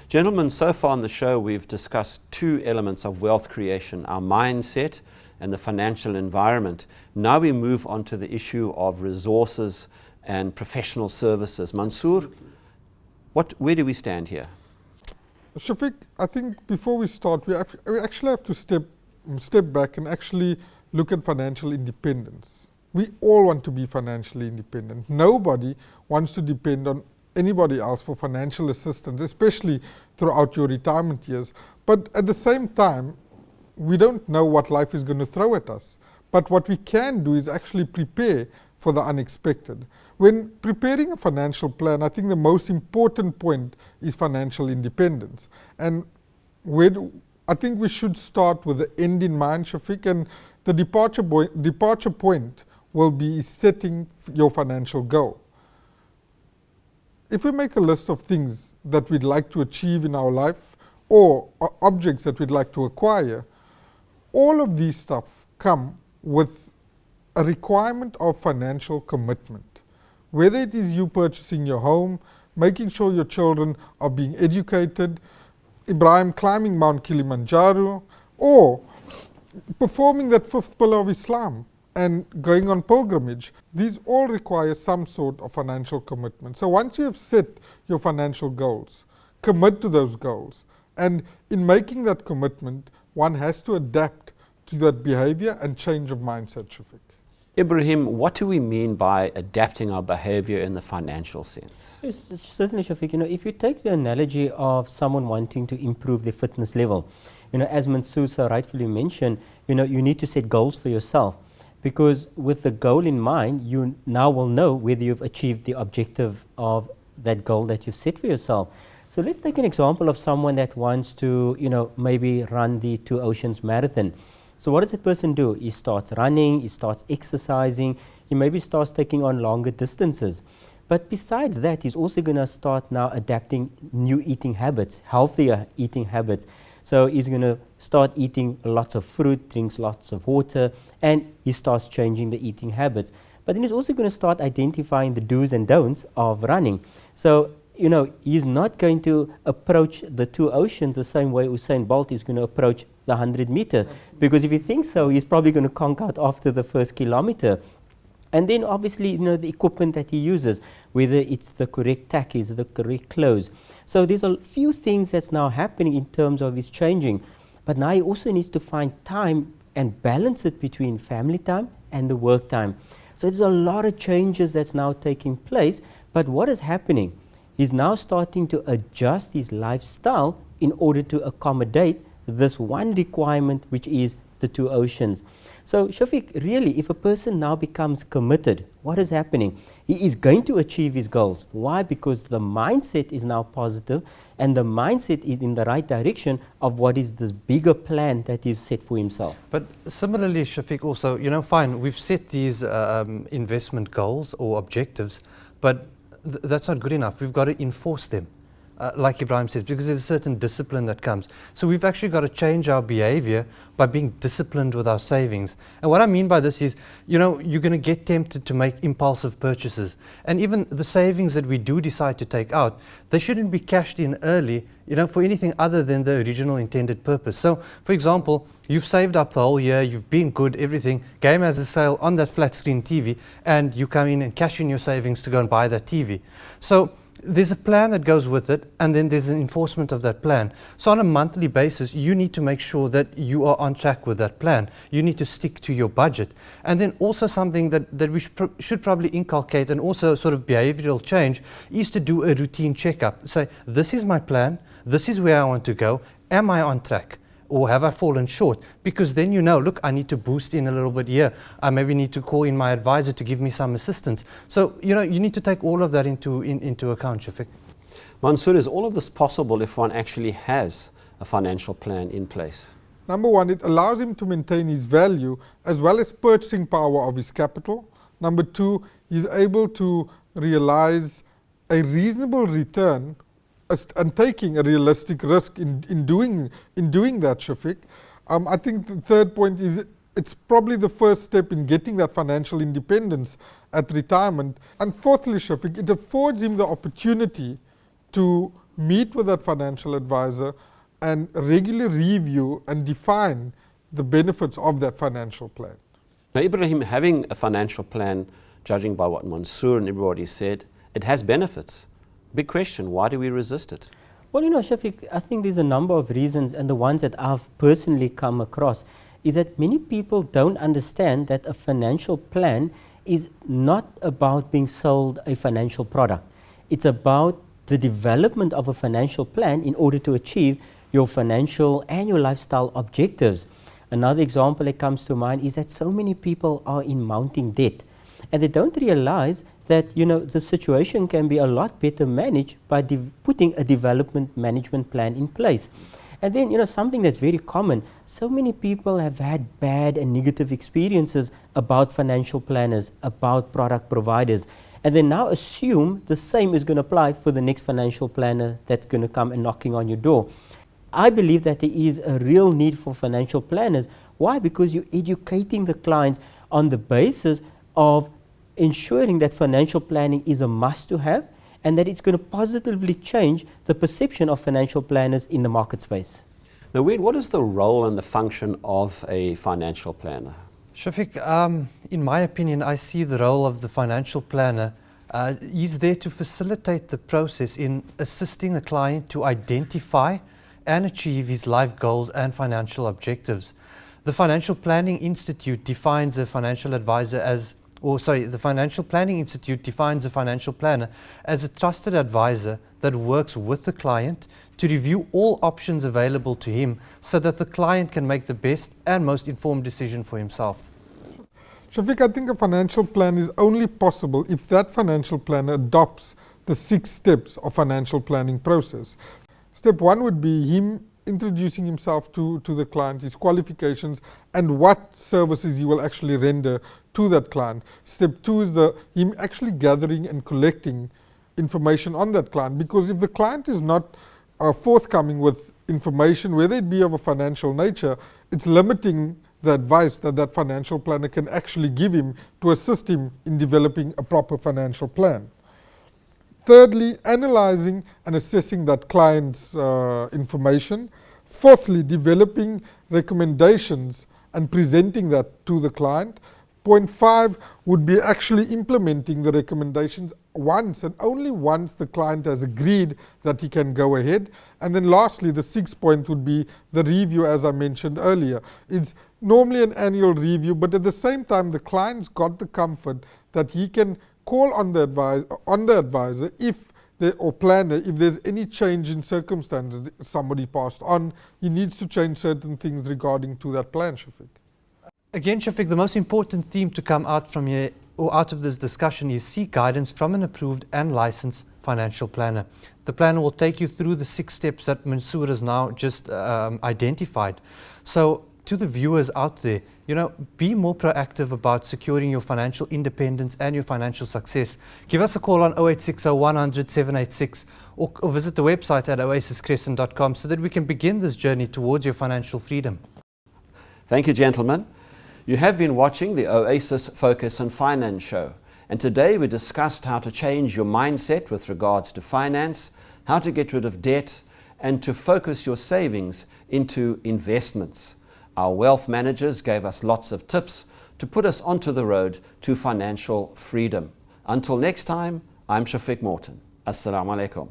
Gentlemen, so far on the show we've discussed two elements of wealth creation, our mindset and the financial environment. Now we move on to the issue of resources and professional services. Mansoor, where do we stand here? Shafiq, I think before we start, we actually have to step back and actually look at financial independence. We all want to be financially independent. Nobody wants to depend on anybody else for financial assistance, especially throughout your retirement years. But at the same time, we don't know what life is going to throw at us. But what we can do is actually prepare for the unexpected. When preparing a financial plan, I think the most important point is financial independence. And I think we should start with the end in mind, Shafiq, and the departure point will be setting your financial goal. If we make a list of things that we'd like to achieve in our life or objects that we'd like to acquire, all of these stuff come with a requirement of financial commitment. Whether it is you purchasing your home, making sure your children are being educated, Ebrahim climbing Mount Kilimanjaro, or performing that fifth pillar of Islam and going on pilgrimage, these all require some sort of financial commitment. So once you have set your financial goals, commit to those goals. And in making that commitment, one has to adapt to that behavior and change of mindset, Shafiq. Ebrahim, what do we mean by adapting our behavior in the financial sense? Yes, certainly, Shafiq. If you take the analogy of someone wanting to improve their fitness level, as Mansoor so rightfully mentioned, you need to set goals for yourself. Because with the goal in mind, you now will know whether you've achieved the objective of that goal that you've set for yourself. So let's take an example of someone that wants to, maybe run the Two Oceans Marathon. So what does that person do? He starts running, he starts exercising, he maybe starts taking on longer distances. But besides that, he's also going to start now adapting new eating habits, healthier eating habits. So he's going to start eating lots of fruit, drinks lots of water, and he starts changing the eating habits. But then he's also going to start identifying the do's and don'ts of running. So, he's not going to approach the two oceans the same way Usain Bolt is going to approach the 100 meter. Because if he thinks so, he's probably going to conk out after the first kilometer. And then obviously, the equipment that he uses, whether it's the correct tackies, the correct clothes. So there's a few things that's now happening in terms of his changing. But now he also needs to find time and balance it between family time and the work time. So there's a lot of changes that's now taking place. But what is happening? He's now starting to adjust his lifestyle in order to accommodate this one requirement, which is the two oceans. So Shafiq, really, if a person now becomes committed, what is happening? He is going to achieve his goals. Why? Because the mindset is now positive and the mindset is in the right direction of what is this bigger plan that he's set for himself. But similarly, Shafiq, also, fine, we've set these investment goals or objectives, but that's not good enough. We've got to enforce them. Like Ebrahim says, because there's a certain discipline that comes. So we've actually got to change our behavior by being disciplined with our savings. And what I mean by this is, you're going to get tempted to make impulsive purchases. And even the savings that we do decide to take out, they shouldn't be cashed in early, for anything other than the original intended purpose. So, for example, you've saved up the whole year, you've been good, everything, game has a sale on that flat screen TV, and you come in and cash in your savings to go and buy that TV. So there's a plan that goes with it, and then there's an enforcement of that plan. So on a monthly basis, you need to make sure that you are on track with that plan. You need to stick to your budget. And then also something that we should probably inculcate, and also sort of behavioral change, is to do a routine checkup. Say, this is my plan, this is where I want to go, am I on track? Or have I fallen short? Because then look, I need to boost in a little bit here. I maybe need to call in my advisor to give me some assistance. So, you need to take all of that into account, Shafiq. Mansoor, is all of this possible if one actually has a financial plan in place? Number one, it allows him to maintain his value as well as purchasing power of his capital. Number two, he's able to realize a reasonable return and taking a realistic risk in doing that, Shafiq. I think the third point is it's probably the first step in getting that financial independence at retirement. And fourthly, Shafiq, it affords him the opportunity to meet with that financial advisor and regularly review and define the benefits of that financial plan. Now, Ebrahim, having a financial plan, judging by what Mansoor and everybody said, it has benefits. Big question, why do we resist it? Well, Shafiq, I think there's a number of reasons, and the ones that I've personally come across is that many people don't understand that a financial plan is not about being sold a financial product. It's about the development of a financial plan in order to achieve your financial and your lifestyle objectives. Another example that comes to mind is that so many people are in mounting debt, and they don't realize that the situation can be a lot better managed by putting a development management plan in place. And then something that's very common, so many people have had bad and negative experiences about financial planners, about product providers, and they now assume the same is going to apply for the next financial planner that's going to come and knocking on your door. I believe that there is a real need for financial planners. Why? Because you're educating the clients on the basis of ensuring that financial planning is a must to have, and that it's going to positively change the perception of financial planners in the market space. Naweed, what is the role and the function of a financial planner? Shafiq, in my opinion, I see the role of the financial planner. He's there to facilitate the process in assisting the client to identify and achieve his life goals and financial objectives. The Financial Planning Institute defines a financial advisor as the Financial Planning Institute defines a financial planner as a trusted advisor that works with the client to review all options available to him so that the client can make the best and most informed decision for himself. Shafiq, I think a financial plan is only possible if that financial planner adopts the 6 steps of financial planning process. Step 1 would be him introducing himself to the client, his qualifications, and what services he will actually render to that client. Step 2 is him actually gathering and collecting information on that client, because if the client is not forthcoming with information, whether it be of a financial nature, it's limiting the advice that that financial planner can actually give him to assist him in developing a proper financial plan. Thirdly, analyzing and assessing that client's information. Fourthly, developing recommendations and presenting that to the client. Point 5 would be actually implementing the recommendations once and only once the client has agreed that he can go ahead. And then lastly, the 6th point would be the review, as I mentioned earlier. It's normally an annual review, but at the same time, the client's got the comfort that he can call on the advisor if there's any change in circumstances. Somebody passed on, he needs to change certain things regarding to that plan, Shafiq. Again, Shafiq, the most important theme to come out from here or out of this discussion is seek guidance from an approved and licensed financial planner. The planner will take you through the 6 steps that Mansoor has now just identified. So to the viewers out there, be more proactive about securing your financial independence and your financial success. Give us a call on 0860 100 786 or visit the website at oasiscrescent.com so that we can begin this journey towards your financial freedom. Thank you, gentlemen. You have been watching the Oasis Focus on Finance show, and today we discussed how to change your mindset with regards to finance, how to get rid of debt, and to focus your savings into investments. Our wealth managers gave us lots of tips to put us onto the road to financial freedom. Until next time, I'm Shafiq Morton. Assalamu alaikum.